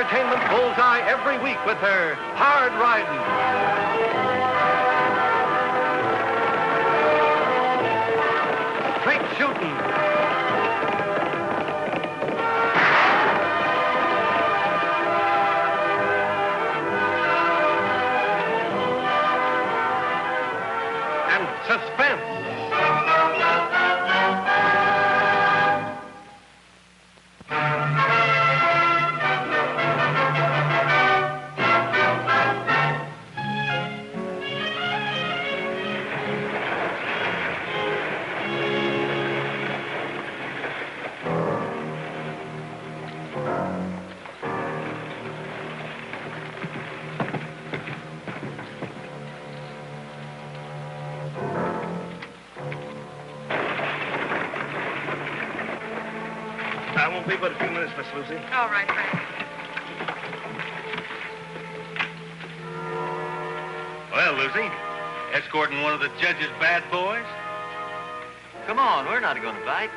entertainment bullseye every week with her hard riding. Straight shooting. And suspense. I won't be but a few minutes, Miss Lucy. All right, Frank. Well, Lucy, escorting one of the judge's bad boys? Come on, we're not going to fight.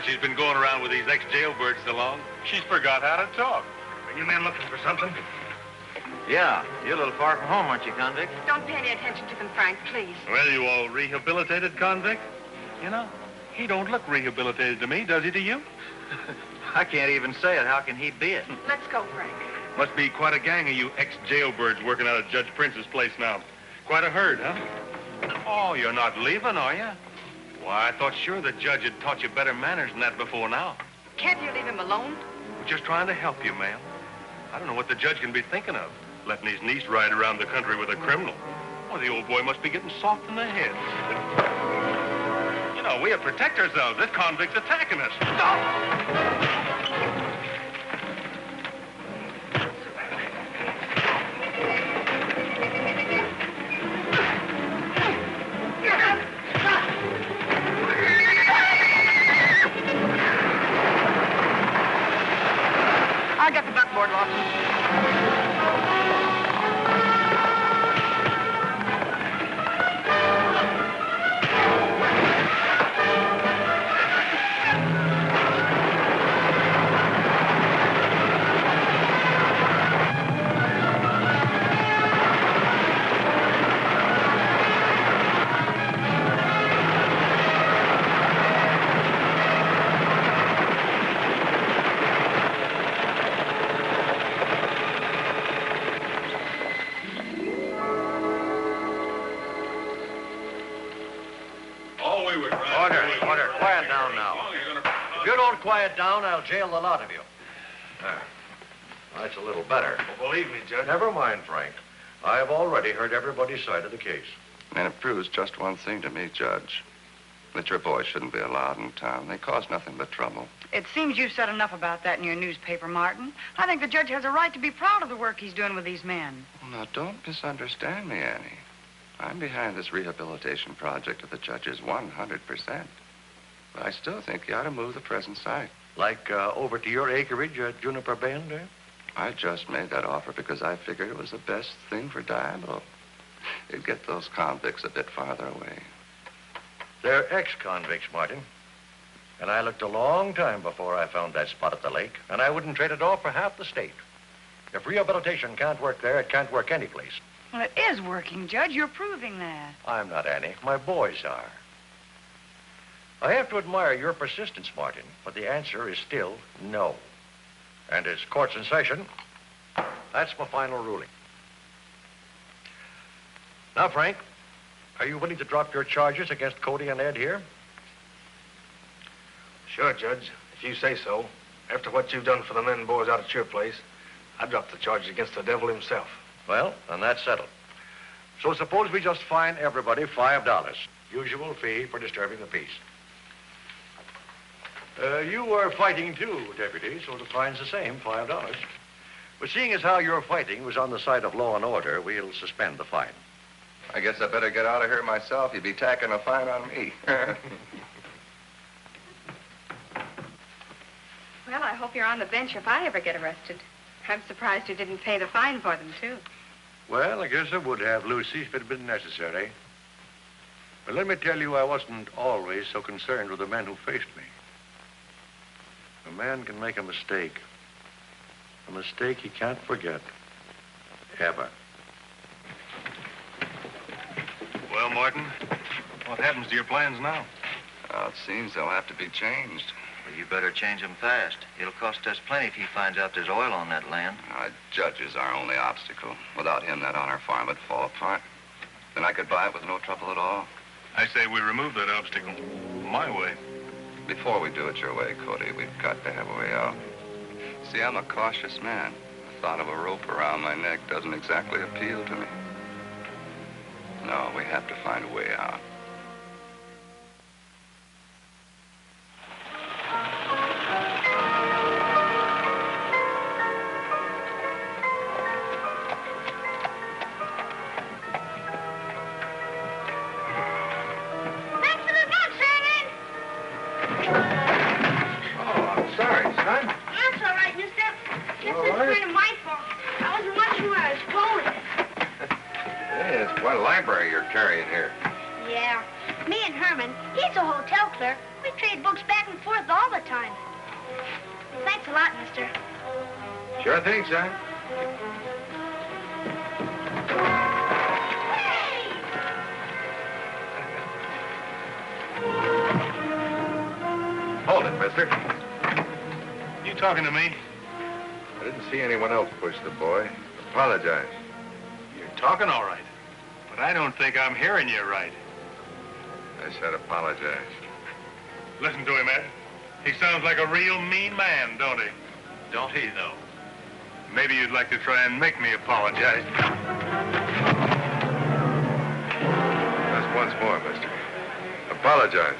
She's been going around with these ex-jailbirds so long, she's forgot how to talk. Are you men looking for something? Yeah, you're a little far from home, aren't you, convict? Don't pay any attention to them, Frank, please. Well, you all rehabilitated convict? You know, he don't look rehabilitated to me, does he to you? I can't even say it. How can he be it? Let's go, Frank. Must be quite a gang of you ex-jailbirds working out of Judge Prince's place now. Quite a herd, huh? Oh, you're not leaving, are you? Why, I thought sure the judge had taught you better manners than that before now. Can't you leave him alone? We're just trying to help you, ma'am. I don't know what the judge can be thinking of, letting his niece ride around the country with a criminal. Well, the old boy must be getting soft in the head. You know, we have to protect ourselves. This convict's attacking us. Stop! I'll get the buckboard, Lawson. Order. Quiet down now. If you don't quiet down, I'll jail the lot of you. There. That's a little better. Well, believe me, Judge. Never mind, Frank. I've already heard everybody's side of the case. And it proves just one thing to me, Judge. That your boys shouldn't be allowed in town. They cause nothing but trouble. It seems you've said enough about that in your newspaper, Martin. I think the judge has a right to be proud of the work he's doing with these men. Well, now, don't misunderstand me, Annie. I'm behind this rehabilitation project of the judge's 100%. But I still think you ought to move the present site. Like over to your acreage at Juniper Bend, eh? I just made that offer because I figured it was the best thing for Diablo. It'd get those convicts a bit farther away. They're ex-convicts, Martin. And I looked a long time before I found that spot at the lake, and I wouldn't trade it all for half the state. If rehabilitation can't work there, it can't work anyplace. Well, it is working, Judge. You're proving that. I'm not, Annie. My boys are. I have to admire your persistence, Martin, but the answer is still no. And as court's in session, that's my final ruling. Now, Frank, are you willing to drop your charges against Cody and Ed here? Sure, Judge. If you say so. After what you've done for the men and boys out at your place, I'd drop the charges against the devil himself. Well, then that's settled. So suppose we just fine everybody $5. Usual fee for disturbing the peace. You were fighting too, Deputy, so the fine's the same, $5. But seeing as how your fighting was on the side of law and order, we'll suspend the fine. I guess I better get out of here myself. You'd be tacking a fine on me. Well, I hope you're on the bench if I ever get arrested. I'm surprised you didn't pay the fine for them, too. Well, I guess I would have, Lucy, if it had been necessary. But let me tell you, I wasn't always so concerned with the men who faced me. A man can make a mistake. A mistake he can't forget. Ever. Well, Martin, what happens to your plans now? It seems they'll have to be changed. Well, you better change them fast. It'll cost us plenty if he finds out there's oil on that land. Judge is our only obstacle. Without him, that on our farm would fall apart. Then I could buy it with no trouble at all. I say we remove that obstacle. My way. Before we do it your way, Cody, we've got to have a way out. See, I'm a cautious man. The thought of a rope around my neck doesn't exactly appeal to me. No, we have to find a way out. Sure thing, son. Hold it, mister. You talking to me? I didn't see anyone else push the boy. Apologize. You're talking all right. But I don't think I'm hearing you right. I said apologize. Listen to him, Ed. He sounds like a real mean man, don't he? Don't he, though? Maybe you'd like to try and make me apologize. Just once more, mister. Apologize.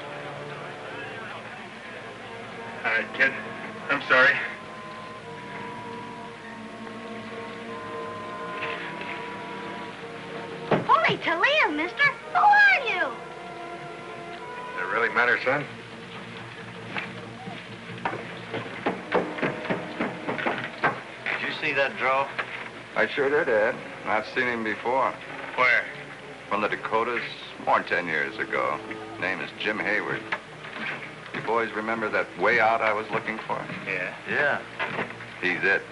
All right, kid. I'm sorry. Holy Toledo, mister. Who are you? Does it really matter, son? See that draw? I sure did, Ed. I've seen him before. Where? From the Dakotas, more than 10 years ago. Name is Jim Hayward. You boys remember that way out I was looking for? Yeah. Yeah. He's it.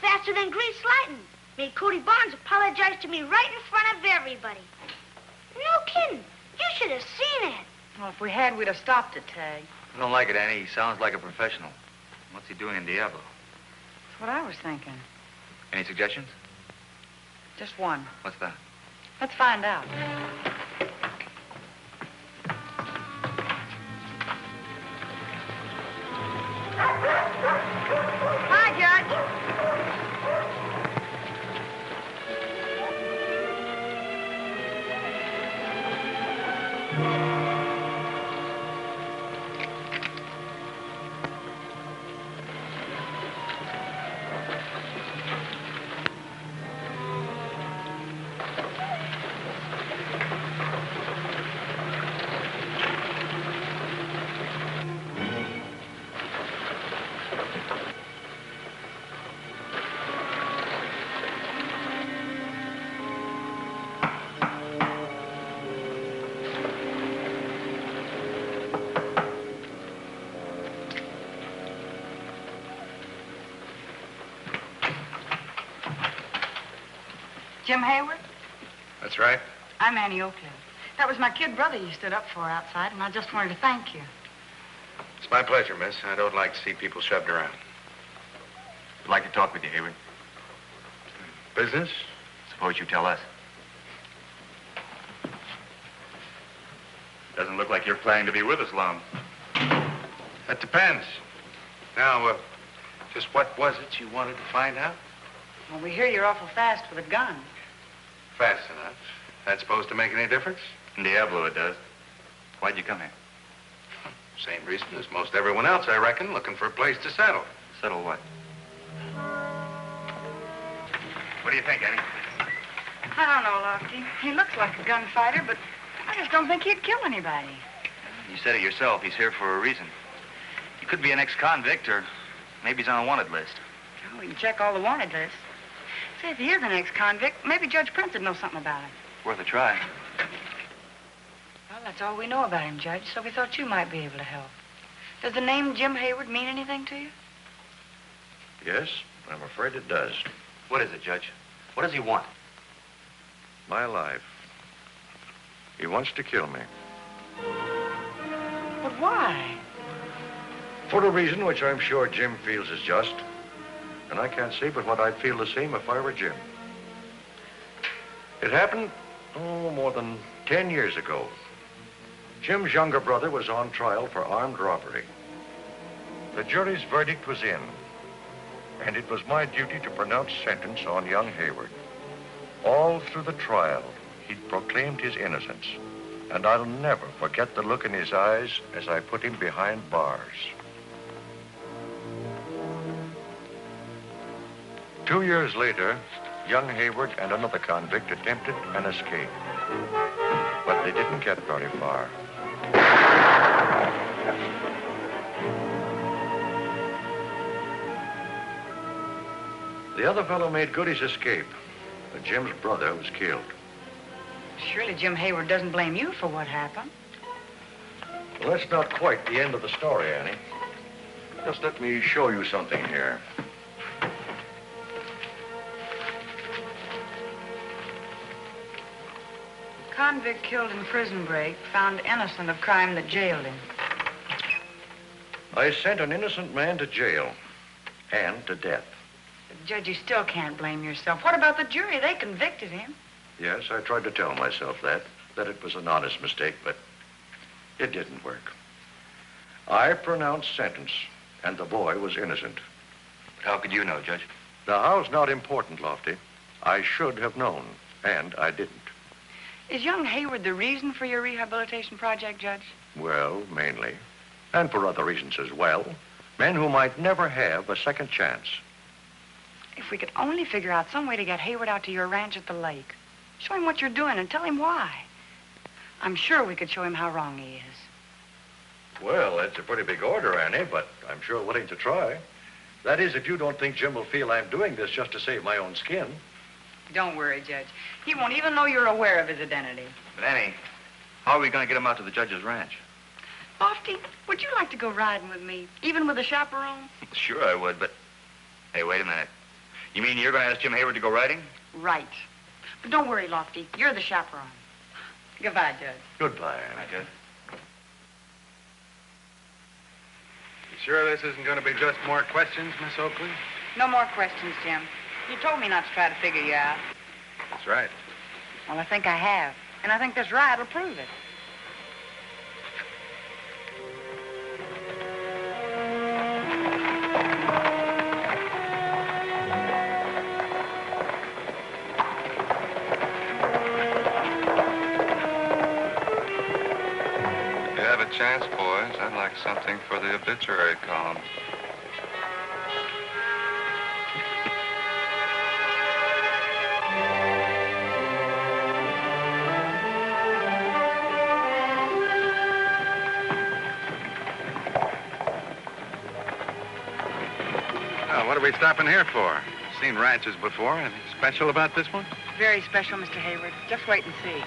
Faster than grease lightning. Made Cody Barnes apologize to me right in front of everybody. No kidding. You should have seen it. Well, if we had, we'd have stopped it, Tagg. I don't like it, Annie. He sounds like a professional. What's he doing in Diablo? That's what I was thinking. Any suggestions? Just one. What's that? Let's find out. Hi, Judge. Jim Hayward? That's right. I'm Annie Oakley. That was my kid brother you stood up for outside, and I just wanted to thank you. It's my pleasure, miss. I don't like to see people shoved around. I'd like to talk with you, Hayward. Business? Suppose you tell us. Doesn't look like you're planning to be with us long. That depends. Now, just what was it you wanted to find out? Well, we hear you're awful fast with a gun. Fast enough. That supposed to make any difference? In Diablo, it does. Why'd you come here? Same reason as most everyone else, I reckon, looking for a place to settle. Settle what? What do you think, Annie? I don't know, Lofty. He looks like a gunfighter, but I just don't think he'd kill anybody. You said it yourself. He's here for a reason. He could be an ex-convict, or maybe he's on a wanted list. Oh, we can check all the wanted lists. Say, if he is an ex-convict, maybe Judge Prince would know something about him. Worth a try. Well, that's all we know about him, Judge, so we thought you might be able to help. Does the name Jim Hayward mean anything to you? Yes, I'm afraid it does. What is it, Judge? What does he want? My life. He wants to kill me. But why? For a reason which I'm sure Jim feels is just. And I can't see but what I'd feel the same if I were Jim. It happened, more than 10 years ago. Jim's younger brother was on trial for armed robbery. The jury's verdict was in, and it was my duty to pronounce sentence on young Hayward. All through the trial, he'd proclaimed his innocence, and I'll never forget the look in his eyes as I put him behind bars. 2 years later, young Hayward and another convict attempted an escape, but they didn't get very far. The other fellow made good his escape, but Jim's brother was killed. Surely Jim Hayward doesn't blame you for what happened. Well, that's not quite the end of the story, Annie. Just let me show you something here. Convict killed in prison break, found innocent of crime that jailed him. I sent an innocent man to jail and to death. Judge, you still can't blame yourself. What about the jury? They convicted him. Yes, I tried to tell myself that it was an honest mistake, but it didn't work. I pronounced sentence, and the boy was innocent. How could you know, Judge? The how's not important, Lofty. I should have known, and I didn't. Is young Hayward the reason for your rehabilitation project, Judge? Well, mainly. And for other reasons as well. Men who might never have a second chance. If we could only figure out some way to get Hayward out to your ranch at the lake. Show him what you're doing and tell him why. I'm sure we could show him how wrong he is. Well, that's a pretty big order, Annie, but I'm sure willing to try. That is, if you don't think Jim will feel I'm doing this just to save my own skin. Don't worry, Judge. He won't even know you're aware of his identity. But, Annie, how are we going to get him out to the judge's ranch? Lofty, would you like to go riding with me, even with a chaperone? Sure I would, but... Hey, wait a minute. You mean you're going to ask Jim Hayward to go riding? Right. But don't worry, Lofty. You're the chaperone. Goodbye, Judge. Goodbye, Annie. Bye, Judge. You sure this isn't going to be just more questions, Miss Oakley? No more questions, Jim. You told me not to try to figure you out. That's right. Well, I think I have. And I think this ride will prove it. If you have a chance, boys, I'd like something for the obituary column. What are we stopping here for? I've seen ranches before. Anything special about this one? Very special, Mr. Hayward. Just wait and see.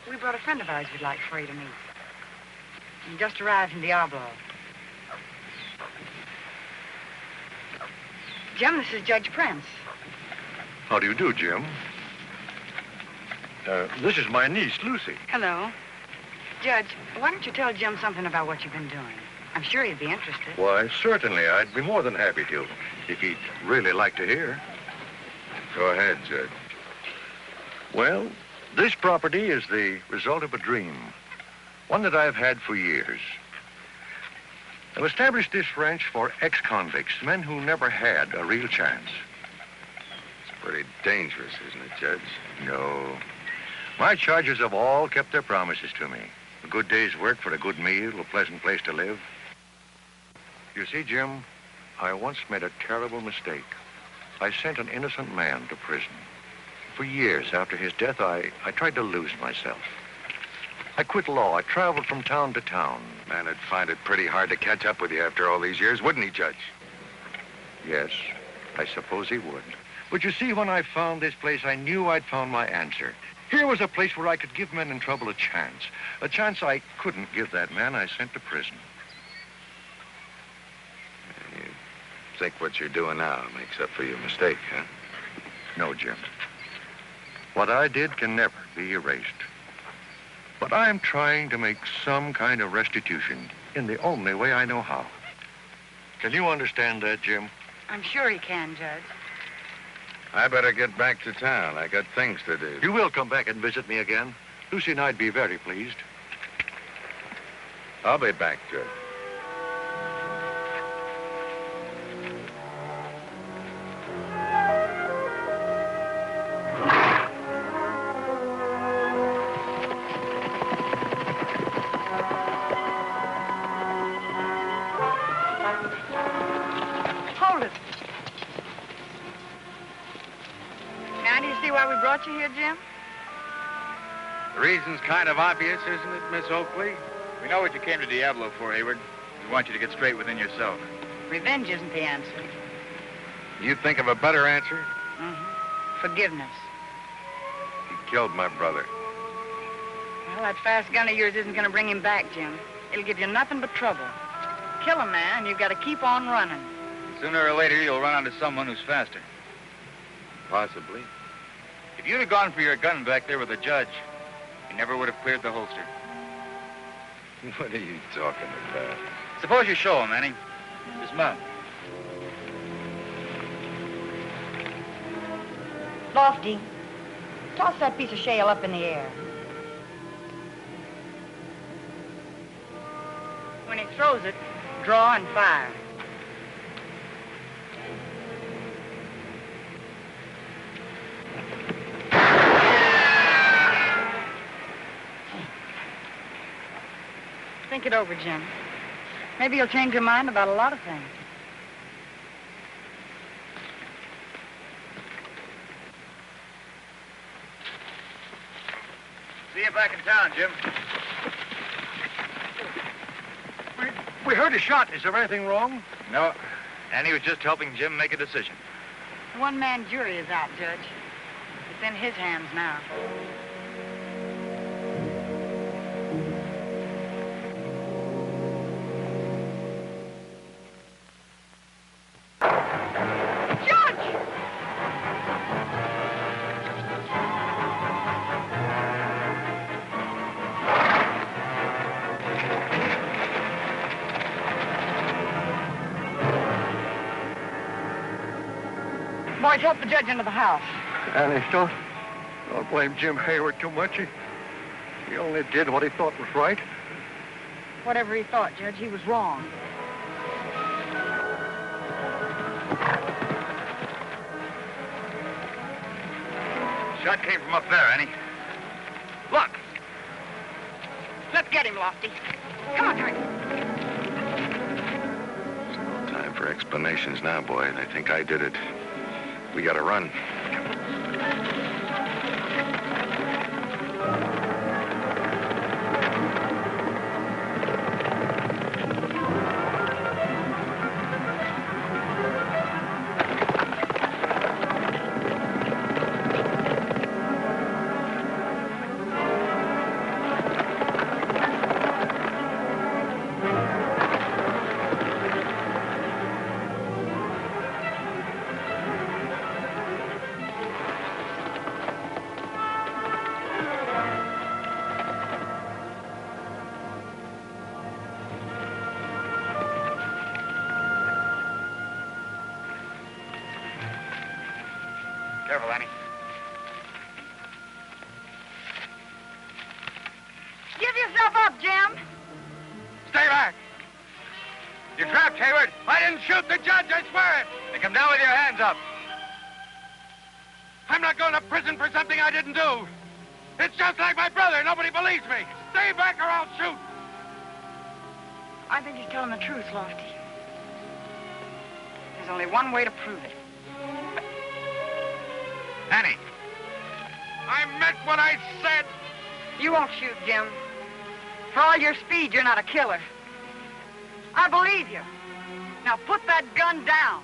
We brought a friend of ours we'd like for you to meet. He just arrived from the outlaw. Jim, this is Judge Prince. How do you do, Jim? This is my niece, Lucy. Hello. Judge, why don't you tell Jim something about what you've been doing? I'm sure he'd be interested. Why, certainly. I'd be more than happy to, if he'd really like to hear. Go ahead, Judge. Well, this property is the result of a dream, one that I've had for years. I've established this ranch for ex-convicts, men who never had a real chance. It's pretty dangerous, isn't it, Judge? No. My charges have all kept their promises to me. A good day's work for a good meal, a pleasant place to live. You see, Jim, I once made a terrible mistake. I sent an innocent man to prison. For years after his death, I tried to lose myself. I quit law. I traveled from town to town. Man would find it pretty hard to catch up with you after all these years, wouldn't he, Judge? Yes, I suppose he would. But you see, when I found this place, I knew I'd found my answer. Here was a place where I could give men in trouble a chance I couldn't give that man I sent to prison. You think what you're doing now makes up for your mistake, huh? No, Jim. What I did can never be erased. But I'm trying to make some kind of restitution in the only way I know how. Can you understand that, Jim? I'm sure he can, Judge. I better get back to town. I got things to do. You will come back and visit me again. Lucy and I'd be very pleased. I'll be back, Judge. Hold it. Now, do you see why we brought you here, Jim? The reason's kind of obvious, isn't it, Miss Oakley? We know what you came to Diablo for, Hayward. We want you to get straight within yourself. Revenge isn't the answer. You think of a better answer? Mm-hmm. Forgiveness. He killed my brother. Well, that fast gun of yours isn't going to bring him back, Jim. It'll give you nothing but trouble. Kill a man, you've got to keep on running. Sooner or later, you'll run onto someone who's faster. Possibly. If you'd have gone for your gun back there with the judge, you never would have cleared the holster. What are you talking about? Suppose you show him, Annie. Dismount. Lofty, toss that piece of shale up in the air. When he throws it, draw and fire. Think it over, Jim. Maybe you'll change your mind about a lot of things. See you back in town, Jim. We heard a shot. Is there anything wrong? No. Annie was just helping Jim make a decision. The one-man jury is out, Judge. It's in his hands now. Boys, help the judge into the house. Annie, don't blame Jim Hayward too much. He only did what he thought was right. Whatever he thought, Judge, he was wrong. Shot came from up there, Annie. Look. Let's get him, Lofty. Come on, Drake. There's no time for explanations now, boy. They think I did it. We gotta run. Careful, Annie. Hayward, I didn't shoot the judge, I swear it. Then come down with your hands up. I'm not going to prison for something I didn't do. It's just like my brother. Nobody believes me. Stay back or I'll shoot. I think he's telling the truth, Lofty. There's only one way to prove it. Annie. I meant what I said. You won't shoot, Jim. For all your speed, you're not a killer. I believe you. Now put that gun down.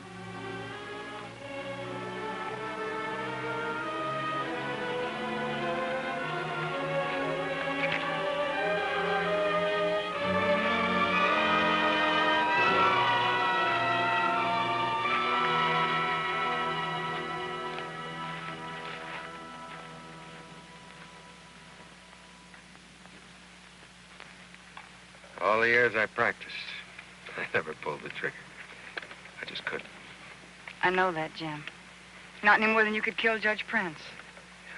All the years I practiced, I never pulled the trigger. I just couldn't. I know that, Jim. Not any more than you could kill Judge Prince.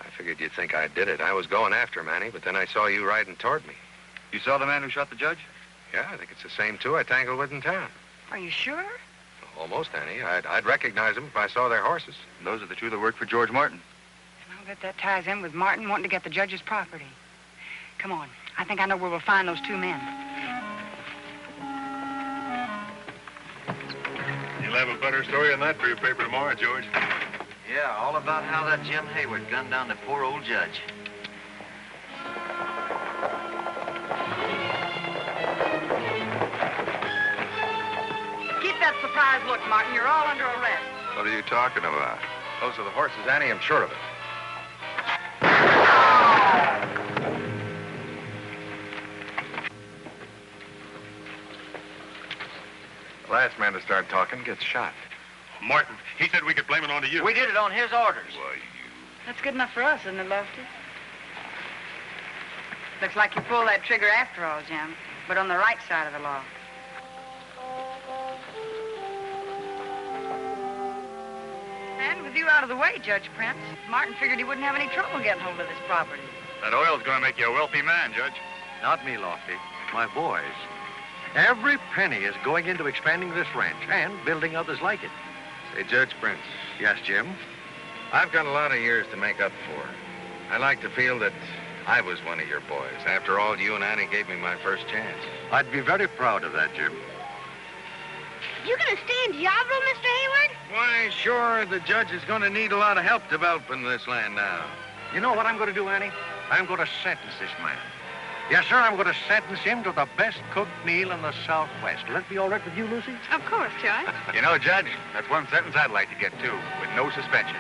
I figured you'd think I did it. I was going after him, Annie, but then I saw you riding toward me. You saw the man who shot the judge? Yeah, I think it's the same two I tangled with in town. Are you sure? Almost, Annie. I'd recognize them if I saw their horses. And those are the two that worked for George Martin. And I'll bet that ties in with Martin wanting to get the judge's property. Come on. I think I know where we'll find those two men. You'll have a better story than that for your paper tomorrow, George. Yeah, all about how that Jim Hayward gunned down the poor old judge. Keep that surprised look, Martin. You're all under arrest. What are you talking about? Those are the horses, Annie. I'm sure of it. The last man to start talking gets shot. Martin, he said we could blame it on to you. We did it on his orders. Why, That's good enough for us, isn't it, Lofty? Looks like you pulled that trigger after all, Jim, but on the right side of the law. And with you out of the way, Judge Prince, Martin figured he wouldn't have any trouble getting hold of this property. That oil's going to make you a wealthy man, Judge. Not me, Lofty. My boys. Every penny is going into expanding this ranch and building others like it. Say, Judge Prince, Yes, Jim? I've got a lot of years to make up for. I like to feel that I was one of your boys. After all, you and Annie gave me my first chance. I'd be very proud of that, Jim. You gonna stay in Diablo, Mr. Hayward? Why, sure, the judge is going to need a lot of help developing this land now. You know what I'm going to do, Annie? I'm going to sentence this man. Yes, sir, I'm going to sentence him to the best cooked meal in the Southwest. Will that be all right with you, Lucy? Of course, Judge. You know, Judge, that's one sentence I'd like to get, too, with no suspension.